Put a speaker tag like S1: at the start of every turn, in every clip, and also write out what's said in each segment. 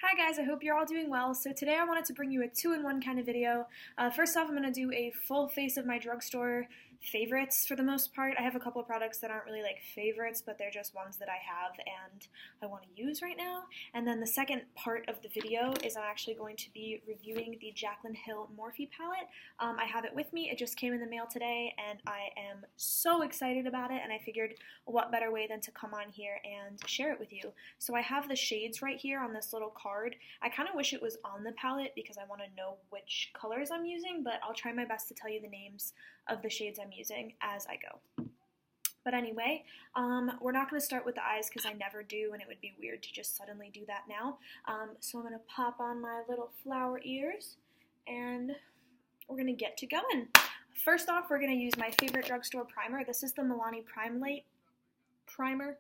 S1: Hi guys, I hope you're all doing well. So today I wanted to bring you a two-in-one kind of video. First off, I'm going to do a full face of my drugstore favorites for the most part. I have a couple of products that aren't really like favorites, but they're just ones that I have and I want to use right now. And then the second part of the video is I'm actually going to be reviewing the Jaclyn Hill Morphe palette. I have it with me. It just came in the mail today and I am so excited about it, and I figured what better way than to come on here and share it with you. So I have the shades right here on this little card. I kind of wish it was on the palette because I want to know which colors I'm using, but I'll try my best to tell you the names of the shades I'm using as I go. But anyway, we're not going to start with the eyes because I never do, and it would be weird to just suddenly do that now. So I'm going to pop on my little flower ears, and we're going to get to going. First off, we're going to use my favorite drugstore primer. This is the Milani Primer.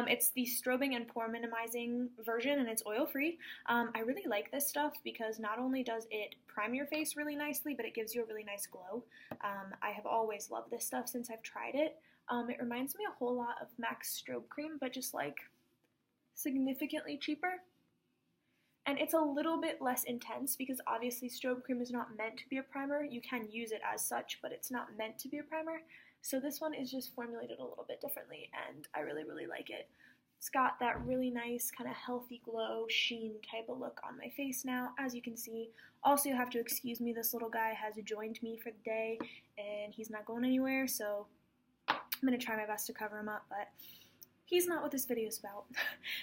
S1: It's the strobing and pore minimizing version, and it's oil free. I really like this stuff because not only does it prime your face really nicely, but it gives you a really nice glow. I have always loved this stuff since I've tried it. It reminds me a whole lot of MAC's strobe cream, but just like significantly cheaper. And it's a little bit less intense because obviously strobe cream is not meant to be a primer. You can use it as such, but it's not meant to be a primer. So this one is just formulated a little bit differently, and I really, really like it. It's got that really nice kind of healthy glow sheen type of look on my face now, as you can see. Also, you have to excuse me, this little guy has joined me for the day, and he's not going anywhere, so I'm going to try my best to cover him up, but he's not what this video is about.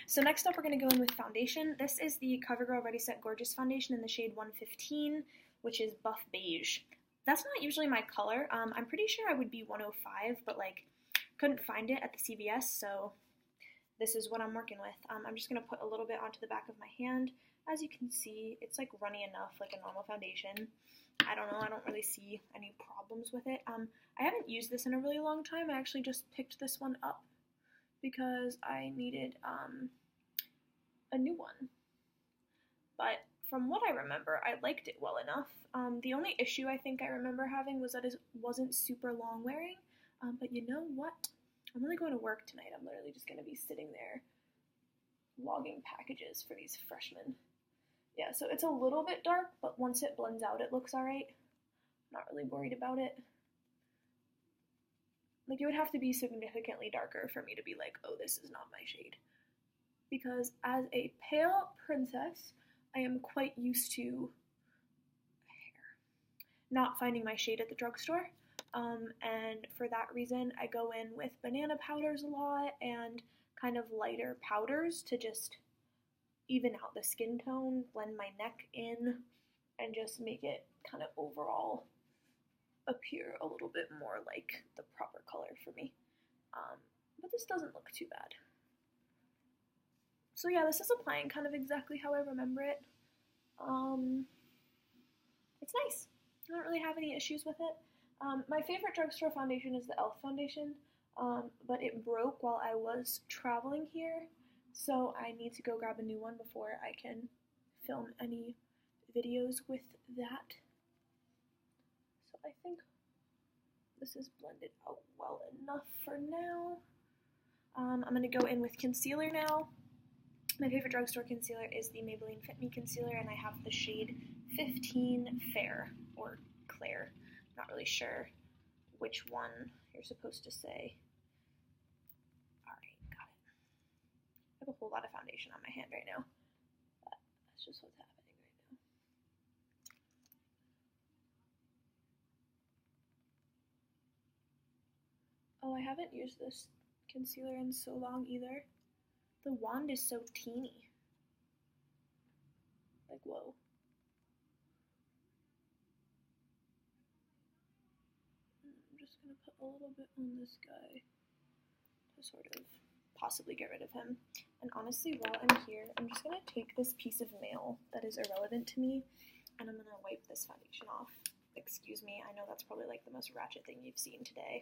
S1: So next up, we're going to go in with foundation. This is the CoverGirl Ready Set Gorgeous foundation in the shade 115, which is buff beige. That's not usually my color. I'm pretty sure I would be 105, but like couldn't find it at the CVS, so this is what I'm working with. I'm just going to put a little bit onto the back of my hand. As you can see, it's like runny enough, like a normal foundation. I don't know, I don't really see any problems with it. I haven't used this in a really long time. I actually just picked this one up because I needed a new one. But from what I remember, I liked it well enough. The only issue I think I remember having was that it wasn't super long wearing. But you know what? I'm really going to work tonight. I'm literally just going to be sitting there logging packages for these freshmen. Yeah, so it's a little bit dark, but once it blends out, it looks alright. I'm not really worried about it. Like, it would have to be significantly darker for me to be like, oh, this is not my shade. Because as a pale princess, I am quite used to not finding my shade at the drugstore, and for that reason I go in with banana powders a lot and kind of lighter powders to just even out the skin tone, blend my neck in, and just make it kind of overall appear a little bit more like the proper color for me. But this doesn't look too bad. So yeah, this is applying kind of exactly how I remember it. It's nice. I don't really have any issues with it. My favorite drugstore foundation is the e.l.f. foundation, but it broke while I was traveling here, so I need to go grab a new one before I can film any videos with that. So I think this is blended out well enough for now. I'm going to go in with concealer now. My favorite drugstore concealer is the Maybelline Fit Me concealer, and I have the shade 15 Fair, or Claire. Not really sure which one you're supposed to say. Alright, got it. I have a whole lot of foundation on my hand right now, but that's just what's happening right now. Oh, I haven't used this concealer in so long either. The wand is so teeny. Like, whoa. I'm just going to put a little bit on this guy to sort of possibly get rid of him. And honestly, while I'm here, I'm just going to take this piece of mail that is irrelevant to me, and I'm going to wipe this foundation off. Excuse me, I know that's probably like the most ratchet thing you've seen today,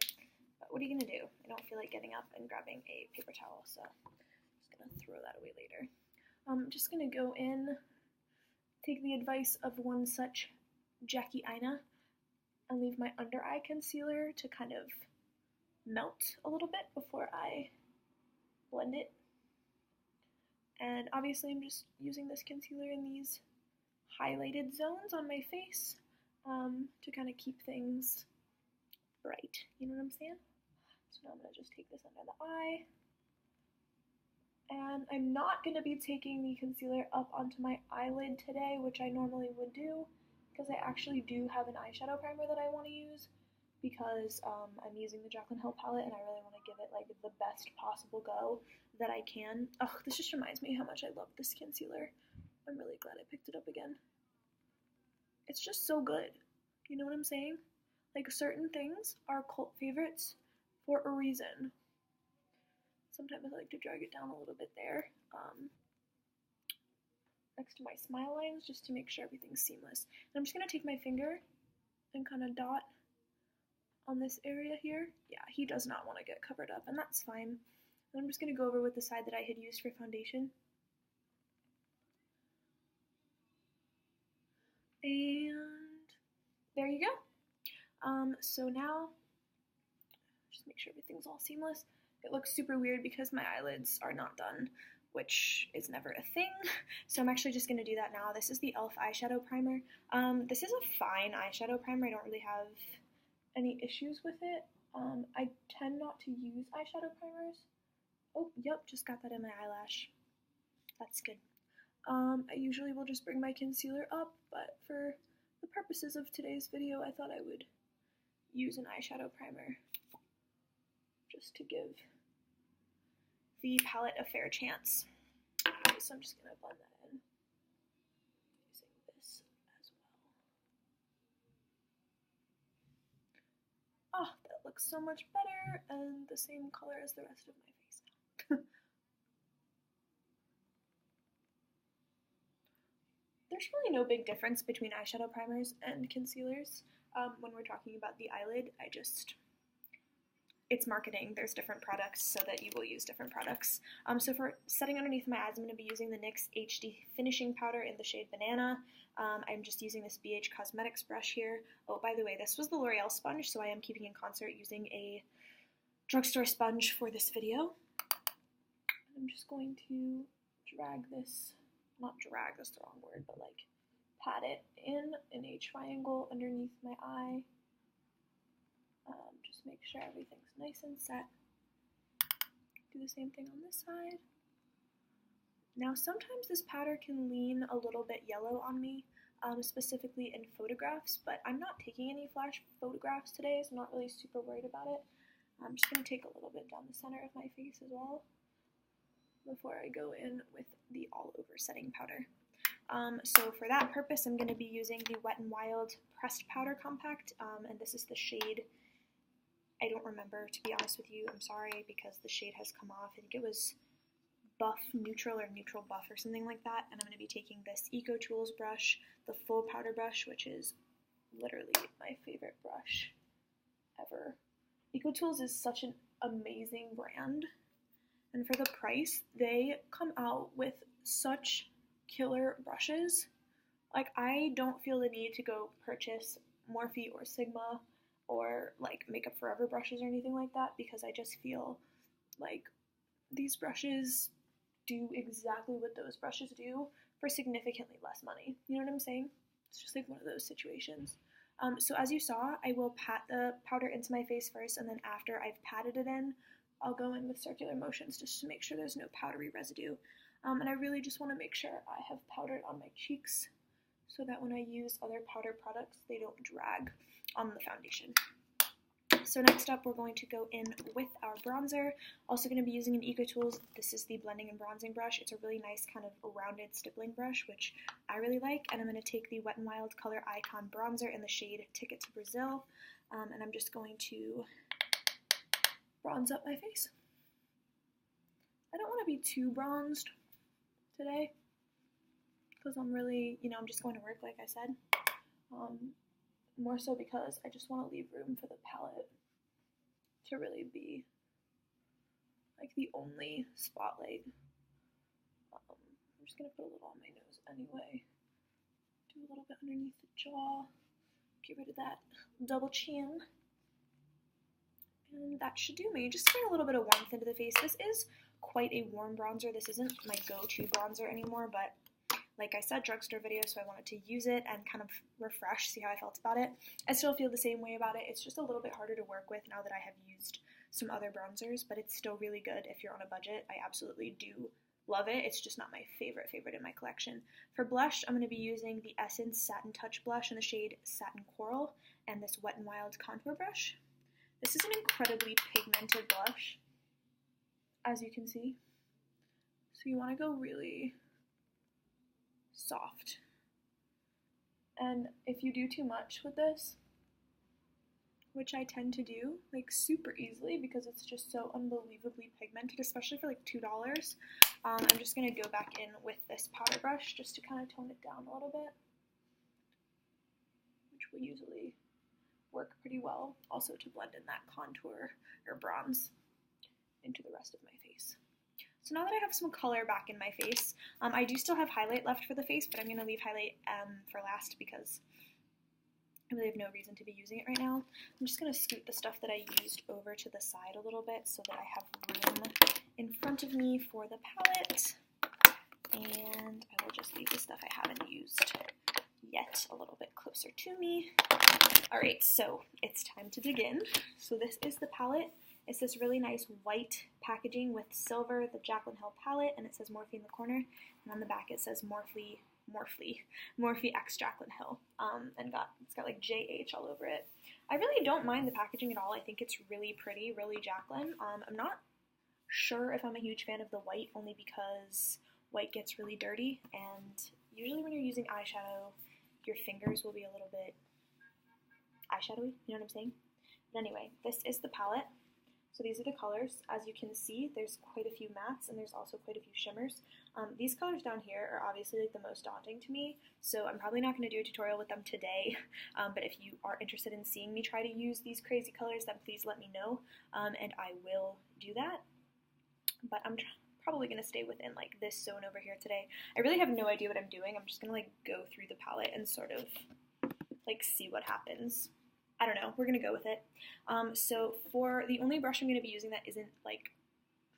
S1: but what are you going to do? I don't feel like getting up and grabbing a paper towel, so I'm just going to throw that away later. I'm just going to go in, take the advice of one such Jackie Ina, and leave my under eye concealer to kind of melt a little bit before I blend it. And obviously I'm just using this concealer in these highlighted zones on my face to kind of keep things bright. You know what I'm saying? So now I'm going to just take this under the eye. And I'm not going to be taking the concealer up onto my eyelid today, which I normally would do, because I actually do have an eyeshadow primer that I want to use, because I'm using the Jaclyn Hill palette and I really want to give it like the best possible go that I can. Oh, this just reminds me how much I love this concealer. I'm really glad I picked it up again. It's just so good. You know what I'm saying? Like, certain things are cult favorites for a reason. Sometimes I like to drag it down a little bit there, next to my smile lines, just to make sure everything's seamless. And I'm just going to take my finger and kind of dot on this area here. Yeah, he does not want to get covered up, and that's fine. And I'm just going to go over with the side that I had used for foundation. And there you go. So now, just make sure everything's all seamless. It looks super weird because my eyelids are not done, which is never a thing. So I'm actually just going to do that now. This is the e.l.f. eyeshadow primer. This is a fine eyeshadow primer. I don't really have any issues with it. I tend not to use eyeshadow primers. Oh, yep, just got that in my eyelash. That's good. I usually will just bring my concealer up, but for the purposes of today's video, I thought I would use an eyeshadow primer just to give the palette a fair chance. Okay, so I'm just going to blend that in using this as well. Oh, that looks so much better and the same color as the rest of my face now. There's really no big difference between eyeshadow primers and concealers when we're talking about the eyelid. It's marketing. There's different products so that you will use different products. So for setting underneath my eyes, I'm going to be using the NYX HD Finishing Powder in the shade Banana. I'm just using this BH Cosmetics brush here. Oh, by the way, this was the L'Oreal sponge, so I am keeping in concert using a drugstore sponge for this video. I'm just going to drag this, not drag, that's the wrong word, but like pat it in a triangle underneath my eye. Just make sure everything's nice and set. Do the same thing on this side. Now sometimes this powder can lean a little bit yellow on me, specifically in photographs, but I'm not taking any flash photographs today, so I'm not really super worried about it. I'm just going to take a little bit down the center of my face as well before I go in with the all-over setting powder. So for that purpose, I'm going to be using the Wet n Wild Pressed Powder Compact, and this is the shade, I don't remember, to be honest with you. I'm sorry, because the shade has come off. I think it was Buff Neutral or Neutral Buff or something like that. And I'm going to be taking this Eco Tools brush, the full powder brush, which is literally my favorite brush ever. Eco Tools is such an amazing brand. And for the price, they come out with such killer brushes. Like, I don't feel the need to go purchase Morphe or Sigma or like Makeup Forever brushes or anything like that, because I just feel like these brushes do exactly what those brushes do for significantly less money. You know what I'm saying? It's just like one of those situations. So as you saw, I will pat the powder into my face first, and then after I've patted it in, I'll go in with circular motions just to make sure there's no powdery residue. And I really just want to make sure I have powdered on my cheeks so that when I use other powder products, they don't drag on the foundation. So next up, we're going to go in with our bronzer. Also going to be using an Eco Tools. This is the blending and bronzing brush. It's a really nice kind of rounded stippling brush, which I really like. And I'm going to take the Wet n Wild Color Icon bronzer in the shade Ticket to Brazil. And I'm just going to bronze up my face. I don't want to be too bronzed today because I'm really, I'm just going to work, like I said. More so because I just want to leave room for the palette to really be like the only spotlight. I'm just going to put a little on my nose anyway. Do a little bit underneath the jaw. Get rid of that double chin. And that should do me. Just bring a little bit of warmth into the face. This is quite a warm bronzer. This isn't my go-to bronzer anymore, but like I said, drugstore video, so I wanted to use it and kind of refresh, see how I felt about it. I still feel the same way about it. It's just a little bit harder to work with now that I have used some other bronzers, but it's still really good if you're on a budget. I absolutely do love it. It's just not my favorite in my collection. For blush, I'm going to be using the Essence Satin Touch Blush in the shade Satin Coral and this Wet n Wild contour brush. This is an incredibly pigmented blush, as you can see. So you want to go really soft. And if you do too much with this, which I tend to do like super easily because it's just so unbelievably pigmented, especially for like $2, I'm just going to go back in with this powder brush just to kind of tone it down a little bit, which will usually work pretty well also to blend in that contour or bronze into the rest of my face. So now that I have some color back in my face, I do still have highlight left for the face, but I'm going to leave highlight for last because I really have no reason to be using it right now. I'm just going to scoot the stuff that I used over to the side a little bit so that I have room in front of me for the palette. And I will just leave the stuff I haven't used yet a little bit closer to me. Alright, so it's time to dig in. So this is the palette. It's this really nice white packaging with silver, the Jaclyn Hill palette, and it says Morphe in the corner, and on the back it says Morphe x Jaclyn Hill, and it's got like JH all over it. I really don't mind the packaging at all. I think it's really pretty, really Jaclyn. I'm not sure if I'm a huge fan of the white, only because white gets really dirty, and usually when you're using eyeshadow, your fingers will be a little bit eyeshadowy, you know what I'm saying? But anyway, this is the palette. So these are the colors. As you can see, there's quite a few mattes and there's also quite a few shimmers. These colors down here are obviously like the most daunting to me, so I'm probably not going to do a tutorial with them today, but if you are interested in seeing me try to use these crazy colors, then please let me know, and I will do that. But I'm probably going to stay within like this zone over here today. I really have no idea what I'm doing. I'm just going to like go through the palette and sort of like see what happens. I don't know, we're going to go with it. So for the only brush I'm going to be using that isn't like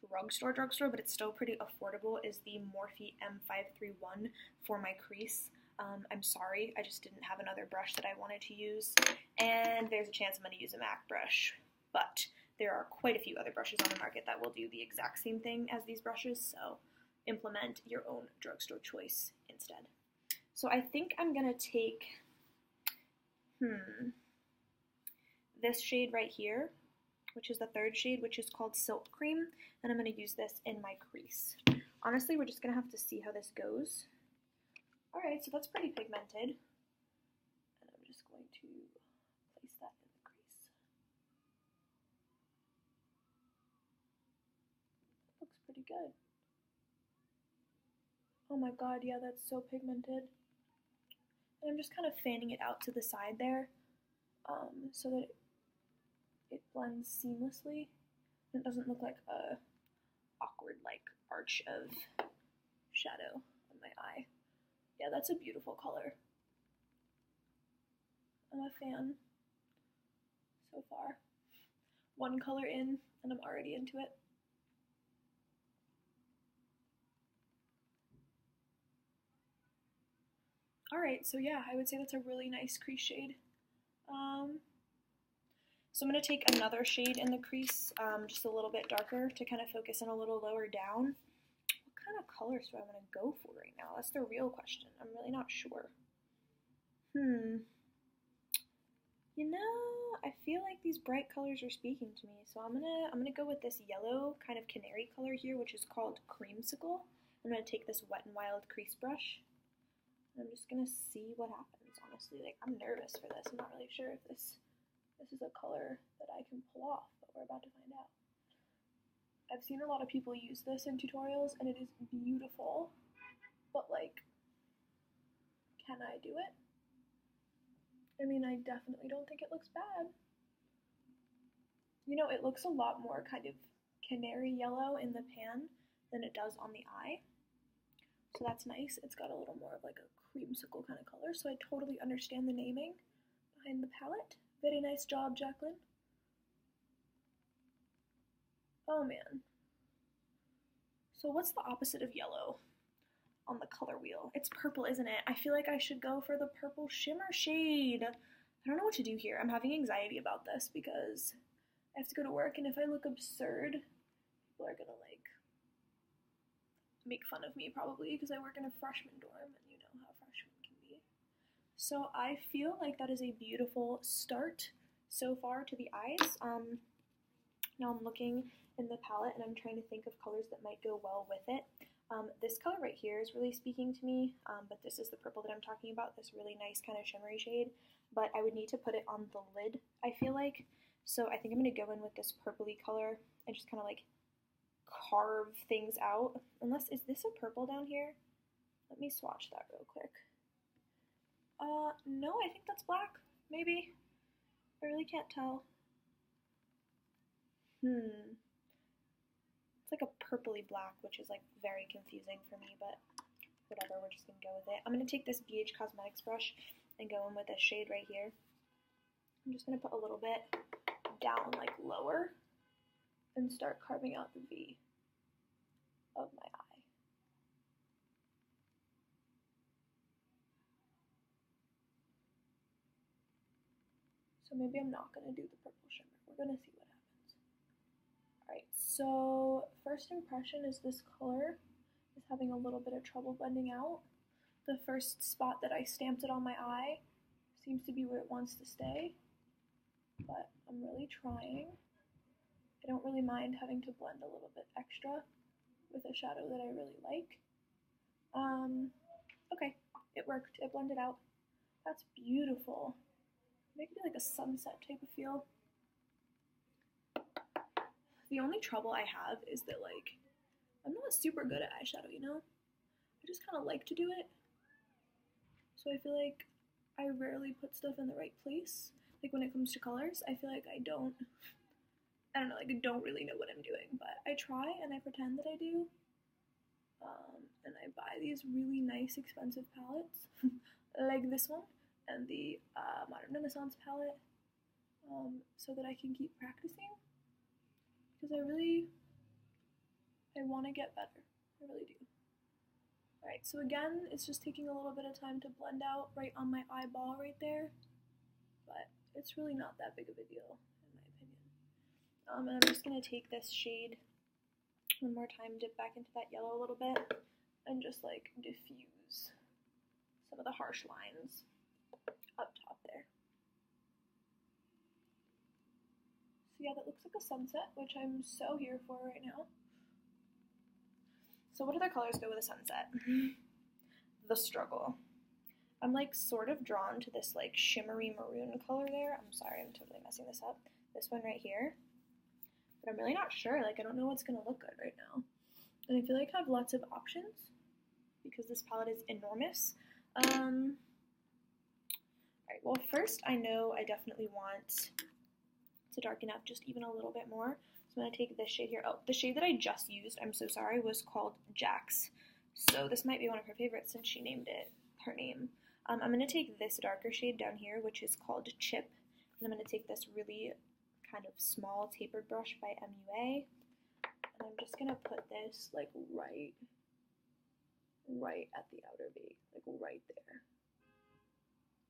S1: drugstore, but it's still pretty affordable is the Morphe M531 for my crease. I'm sorry, I just didn't have another brush that I wanted to use, and there's a chance I'm going to use a MAC brush, but there are quite a few other brushes on the market that will do the exact same thing as these brushes, so implement your own drugstore choice instead. So I think I'm going to take, this shade right here, which is the third shade, which is called Silk Cream, and I'm going to use this in my crease. Honestly, we're just going to have to see how this goes. Alright, so that's pretty pigmented, and I'm just going to place that in the crease. That looks pretty good. Oh my god, yeah, that's so pigmented. And I'm just kind of fanning it out to the side there, so that it blends seamlessly and it doesn't look like a awkward like arch of shadow on my eye. Yeah, that's a beautiful color. I'm a fan so far. One color in and I'm already into it. Alright, so yeah, I would say that's a really nice crease shade. So I'm going to take another shade in the crease, just a little bit darker to kind of focus in a little lower down. What kind of colors do I want to go for right now? That's the real question. I'm really not sure. You know, I feel like these bright colors are speaking to me, so I'm gonna go with this yellow kind of canary color here, which is called Creamsicle. I'm gonna take this Wet n Wild crease brush. I'm just gonna see what happens, honestly. Like, I'm nervous for this. I'm not really sure if this is a color that I can pull off, but we're about to find out. I've seen a lot of people use this in tutorials, and it is beautiful, but like, can I do it? I mean, I definitely don't think it looks bad. You know, it looks a lot more kind of canary yellow in the pan than it does on the eye. So that's nice. It's got a little more of like a creamsicle kind of color, so I totally understand the naming behind the palette. Very nice job, Jaclyn. Oh man. So what's the opposite of yellow on the color wheel? It's purple, isn't it? I feel like I should go for the purple shimmer shade. I don't know what to do here. I'm having anxiety about this because I have to go to work, and if I look absurd, people are gonna like make fun of me probably because I work in a freshman dorm, and you know how freshmen can be. So I feel like that is a beautiful start so far to the eyes. Now I'm looking in the palette and I'm trying to think of colors that might go well with it. This color right here is really speaking to me, but this is the purple that I'm talking about, this really nice kind of shimmery shade, but I would need to put it on the lid, I feel like. So I think I'm going to go in with this purpley color and just kind of like carve things out. Unless, is this a purple down here? Let me swatch that real quick. No, I think that's black, maybe. I really can't tell. It's like a purpley black, which is like very confusing for me, but whatever, we're just gonna go with it. I'm gonna take this BH Cosmetics brush and go in with this shade right here. I'm just gonna put a little bit down, like lower, and start carving out the V of my eye. So maybe I'm not gonna do the purple shimmer. We're gonna see what happens. Alright, so first impression is this color is having a little bit of trouble blending out. The first spot that I stamped it on my eye seems to be where it wants to stay, but I'm really trying. I don't really mind having to blend a little bit extra with a shadow that I really like. Okay, it worked. It blended out. That's beautiful. Maybe like a sunset type of feel. The only trouble I have is that, like, I'm not super good at eyeshadow, you know? I just kind of like to do it. So I feel like I rarely put stuff in the right place. Like, when it comes to colors, I feel like I don't know, like, I don't really know what I'm doing, but I try and I pretend that I do. And I buy these really nice, expensive palettes, like this one, and the Modern Renaissance palette, so that I can keep practicing. Because I want to get better. I really do. Alright, so again, it's just taking a little bit of time to blend out right on my eyeball right there. But it's really not that big of a deal, in my opinion. And I'm just going to take this shade one more time, dip back into that yellow a little bit, and just like diffuse some of the harsh lines up top there. So yeah, that looks like a sunset, which I'm so here for right now. So what other colors go with a sunset? The struggle. I'm like sort of drawn to this like shimmery maroon color there. I'm sorry, I'm totally messing this up. This one right here. But I'm really not sure. Like, I don't know what's going to look good right now. And I feel like I have lots of options because this palette is enormous. Alright, well first I know I definitely want to darken up just even a little bit more. So I'm going to take this shade here. Oh, the shade that I just used, I'm so sorry, was called Jax. So this might be one of her favorites since she named it her name. I'm going to take this darker shade down here, which is called Chip. And I'm going to take this really kind of small tapered brush by MUA. And I'm just going to put this like right at the outer V, like right there.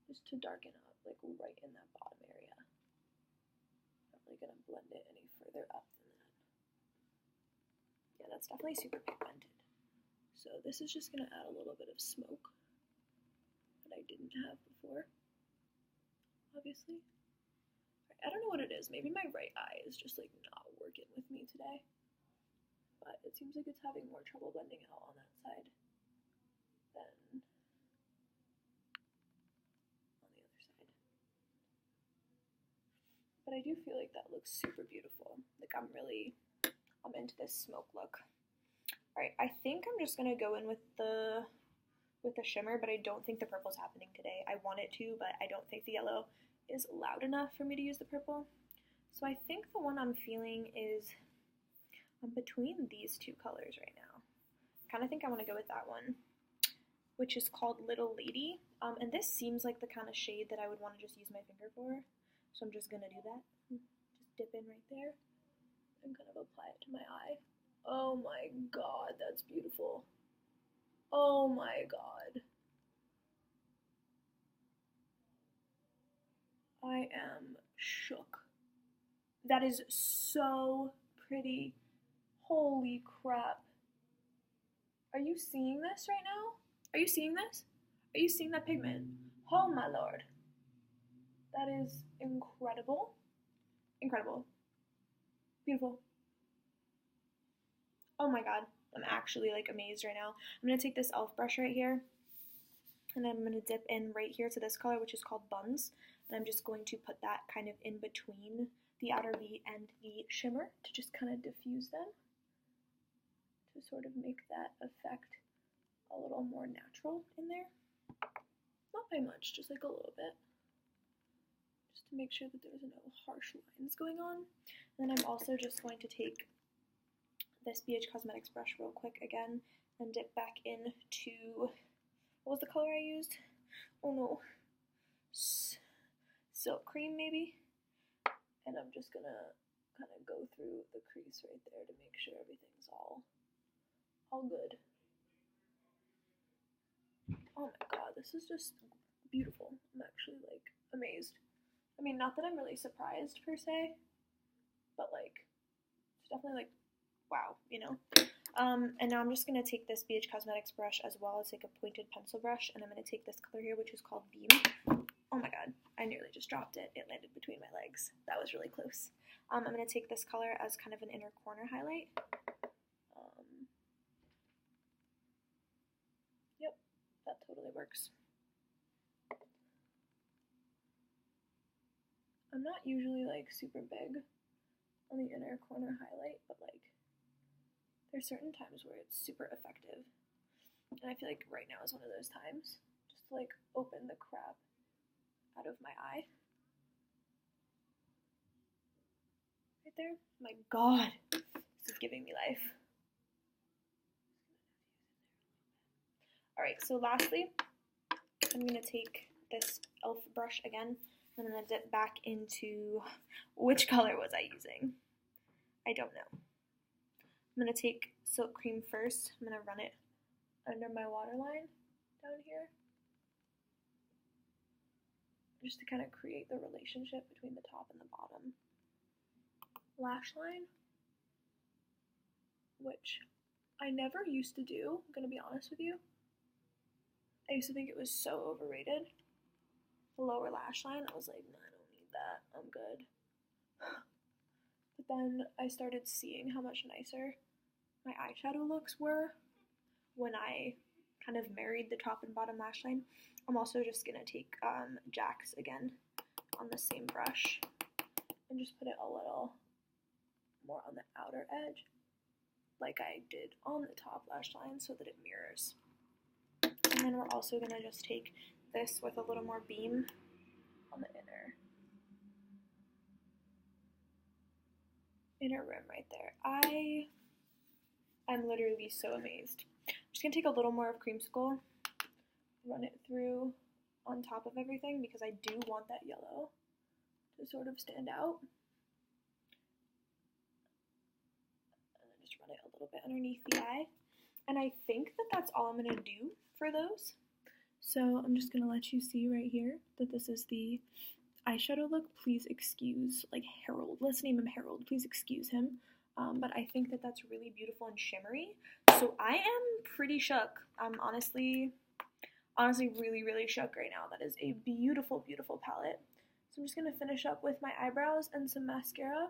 S1: Just to darken up, like right in that bottom area. Not really going to blend it any further up than that. Yeah, that's definitely super pigmented. So this is just going to add a little bit of smoke that I didn't have before, obviously. I don't know what it is. Maybe my right eye is just like not working with me today. But it seems like it's having more trouble blending out on that side than on the other side. But I do feel like that looks super beautiful. Like I'm into this smoke look. Alright, I think I'm just gonna go in with the shimmer, but I don't think the purple's happening today. I want it to, but I don't think the yellow is loud enough for me to use the purple. So I think the one I'm feeling is between these two colors right now. Kind of think I want to go with that one, which is called Little Lady. And this seems like the kind of shade that I would want to just use my finger for. So I'm just going to do that. Just dip in right there and kind of apply it to my eye. Oh my god, that's beautiful. Oh my god. I am shook. That is so pretty. Holy crap. Are you seeing this right now? Are you seeing this? Are you seeing that pigment? Oh my lord. That is incredible. Incredible. Beautiful. Oh my god. I'm actually like amazed right now. I'm going to take this e.l.f. brush right here. And I'm going to dip in right here to this color, which is called Buns. And I'm just going to put that kind of in between the outer V and the shimmer to just kind of diffuse them, to sort of make that effect a little more natural in there. Not by much, just like a little bit. Just to make sure that there's no harsh lines going on. And then I'm also just going to take this BH Cosmetics brush real quick again and dip back into, what was the color I used? Oh no. Silk Cream maybe? And I'm just gonna kind of go through the crease right there to make sure everything's all good. Oh my god, this is just beautiful. I'm actually like amazed. I mean, not that I'm really surprised per se, but like it's definitely like wow, you know. And now I'm just gonna take this BH Cosmetics brush as well as like a pointed pencil brush, and I'm gonna take this color here, which is called Beam. Oh my god, I nearly just dropped it. It landed between my legs. That was really close. I'm gonna take this color as kind of an inner corner highlight. Yep, that totally works. I'm not usually like super big on the inner corner highlight, but like there's certain times where it's super effective. And I feel like right now is one of those times. Just to like open the crap out of my eye. Right there. My god, this is giving me life. Alright, so lastly, I'm going to take this e.l.f. brush again, and I'm going to dip back into, which color was I using? I don't know. I'm going to take Silk Cream first. I'm going to run it under my waterline down here, just to kind of create the relationship between the top and the bottom. Lash line, which I never used to do, I'm going to be honest with you. I used to think it was so overrated. The lower lash line, I was like, no, I don't need that. I'm good. But then I started seeing how much nicer my eyeshadow looks were when I kind of married the top and bottom lash line. I'm also just going to take Jaclyn again on the same brush and just put it a little more on the outer edge like I did on the top lash line so that it mirrors. And then we're also going to just take this with a little more beam on the inner rim right there. I'm literally so amazed. I'm just going to take a little more of Creamsicle, run it through on top of everything because I do want that yellow to sort of stand out. And then just run it a little bit underneath the eye. And I think that that's all I'm going to do for those. So I'm just going to let you see right here that this is the eyeshadow look. Please excuse, like, Harold. Let's name him Harold. Please excuse him. But I think that that's really beautiful and shimmery. So I am pretty shook. I'm honestly really, really shook right now. That is a beautiful, beautiful palette. So I'm just going to finish up with my eyebrows and some mascara,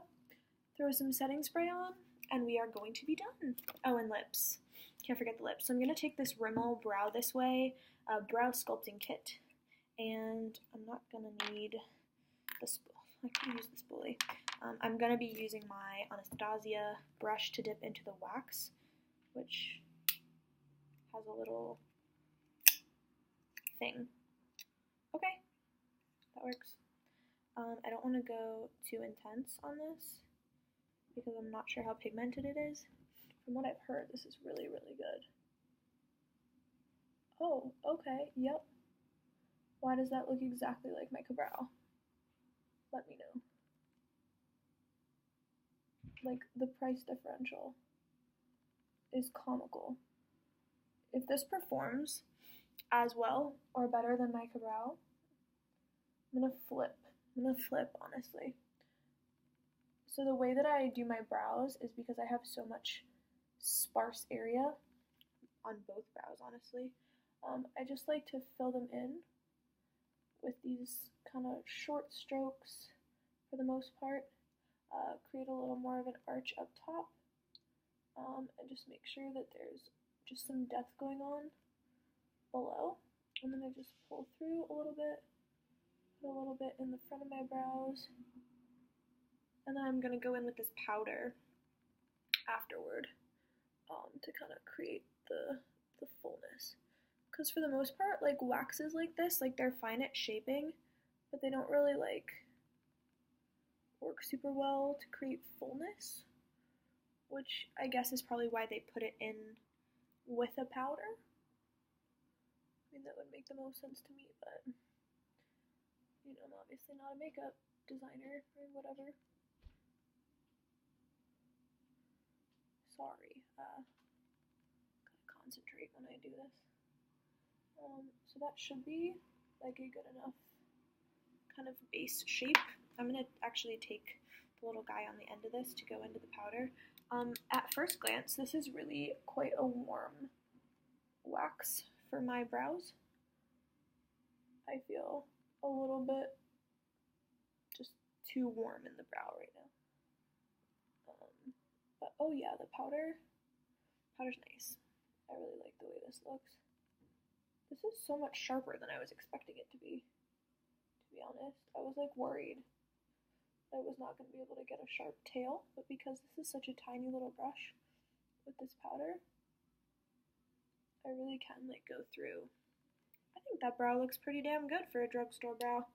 S1: throw some setting spray on, and we are going to be done. Oh, and lips. Can't forget the lips. So I'm going to take this Rimmel Brow This Way brow sculpting kit, and I'm not going to need this. I could use the spoolie. I'm going to be using my Anastasia brush to dip into the wax, which has a little thing. Okay, that works. I don't want to go too intense on this because I'm not sure how pigmented it is. From what I've heard, this is really, really good. Oh, okay, yep. Why does that look exactly like my brow? Let me know. Like, the price differential is comical. If this performs as well or better than my brow, I'm gonna flip. Honestly. So the way that I do my brows is because I have so much sparse area on both brows, honestly. I just like to fill them in with these kind of short strokes for the most part. Create a little more of an arch up top, and just make sure that there's just some depth going on below. And then I just pull through a little bit, put a little bit in the front of my brows, and then I'm going to go in with this powder afterward to kind of create the fullness. Because for the most part, like waxes like this, like they're fine at shaping, but they don't really like work super well to create fullness, which I guess is probably why they put it in with a powder. I mean, that would make the most sense to me, but you know, I'm obviously not a makeup designer or whatever. Sorry, gotta concentrate when I do this. So that should be like a good enough kind of base shape. I'm gonna actually take the little guy on the end of this to go into the powder. At first glance, this is really quite a warm wax for my brows. I feel a little bit just too warm in the brow right now. But oh yeah, the powder's nice. I really like the way this looks. This is so much sharper than I was expecting it to be honest. I was like worried I was not going to be able to get a sharp tail, but because this is such a tiny little brush with this powder, I really can like go through. I think that brow looks pretty damn good for a drugstore brow.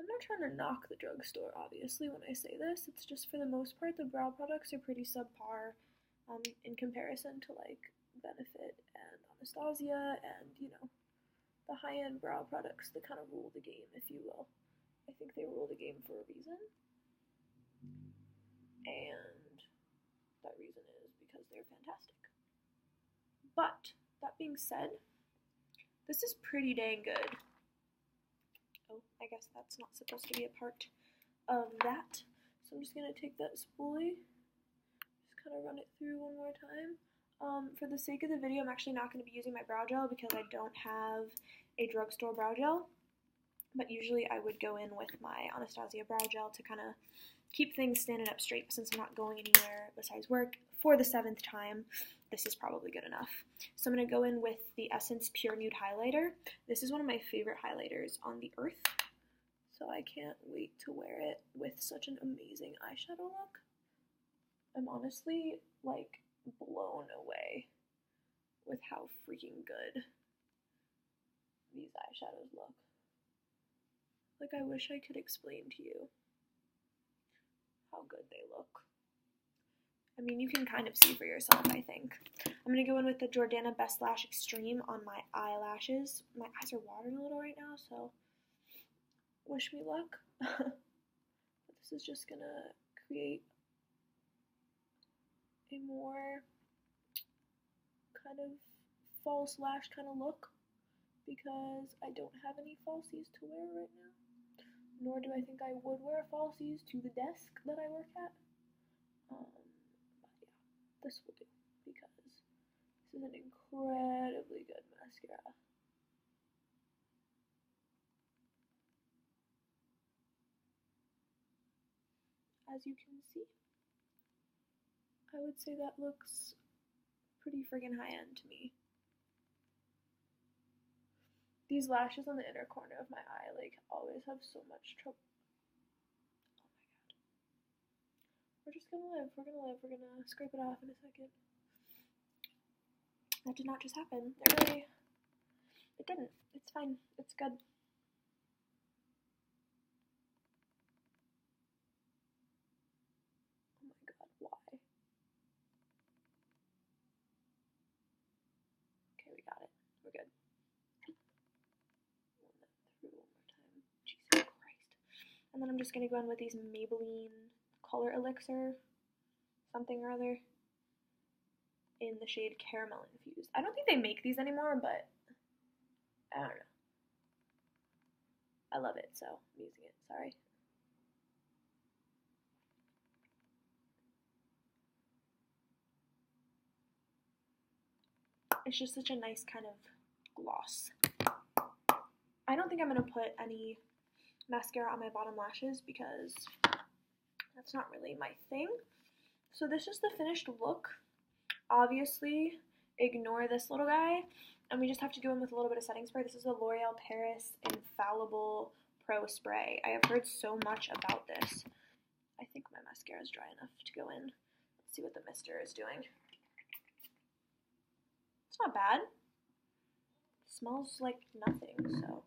S1: I'm not trying to knock the drugstore, obviously, when I say this. It's just for the most part, the brow products are pretty subpar in comparison to like Benefit and Anastasia and, you know, the high-end brow products that kind of rule the game, if you will. I think they rule the game for a reason. And that reason is because they're fantastic. But, that being said, this is pretty dang good. Oh, I guess that's not supposed to be a part of that. So I'm just going to take that spoolie, just kind of run it through one more time. For the sake of the video, I'm actually not going to be using my brow gel because I don't have a drugstore brow gel. But usually I would go in with my Anastasia brow gel to kind of keep things standing up straight. Since I'm not going anywhere besides work for the 7th time, this is probably good enough. So I'm going to go in with the Essence Pure Nude Highlighter. This is one of my favorite highlighters on the earth. So I can't wait to wear it with such an amazing eyeshadow look. I'm honestly, like, blown away with how freaking good these eyeshadows look. Like, I wish I could explain to you how good they look. I mean, you can kind of see for yourself, I think. I'm going to go in with the Jordana Best Lash Extreme on my eyelashes. My eyes are watering a little right now, so wish me luck. But this is just going to create a more kind of false lash kind of look because I don't have any falsies to wear right now. Nor do I think I would wear falsies to the desk that I work at. But yeah, this will do because this is an incredibly good mascara. As you can see, I would say that looks pretty friggin' high-end to me. These lashes on the inner corner of my eye, like, always have so much trouble. Oh my god. We're just gonna live. We're gonna live. We're gonna scrape it off in a second. That did not just happen. It didn't. It's fine. It's good. Oh my god, why? Okay, we got it. We're good. Run that through one more time. Jesus Christ. And then I'm just gonna go in with these Maybelline Color Elixr something or other. in the shade Caramel Infused. I don't think they make these anymore, but I don't know. I love it, so I'm using it. Sorry. It's just such a nice kind of gloss. I don't think I'm going to put any mascara on my bottom lashes because that's not really my thing. So this is the finished look. Obviously, ignore this little guy, and we just have to go in with a little bit of setting spray. This is a L'Oreal Paris Infallible Pro Spray. I have heard so much about this. I think my mascara is dry enough to go in. Let's see what the mister is doing. It's not bad. It smells like nothing, so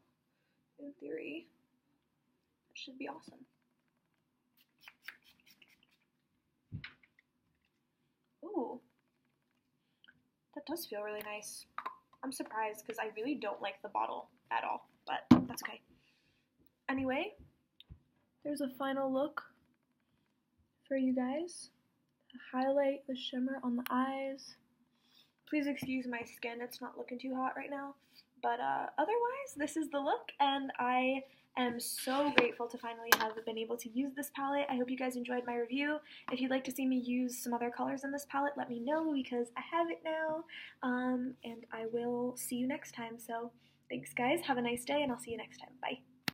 S1: in theory, it should be awesome. Ooh, that does feel really nice. I'm surprised because I really don't like the bottle at all, but that's okay. Anyway, there's a final look for you guys. The highlight, the shimmer on the eyes. Please excuse my skin, it's not looking too hot right now. But otherwise, this is the look, and I am so grateful to finally have been able to use this palette. I hope you guys enjoyed my review. If you'd like to see me use some other colors in this palette, let me know because I have it now. And I will see you next time. So thanks, guys. Have a nice day, and I'll see you next time. Bye.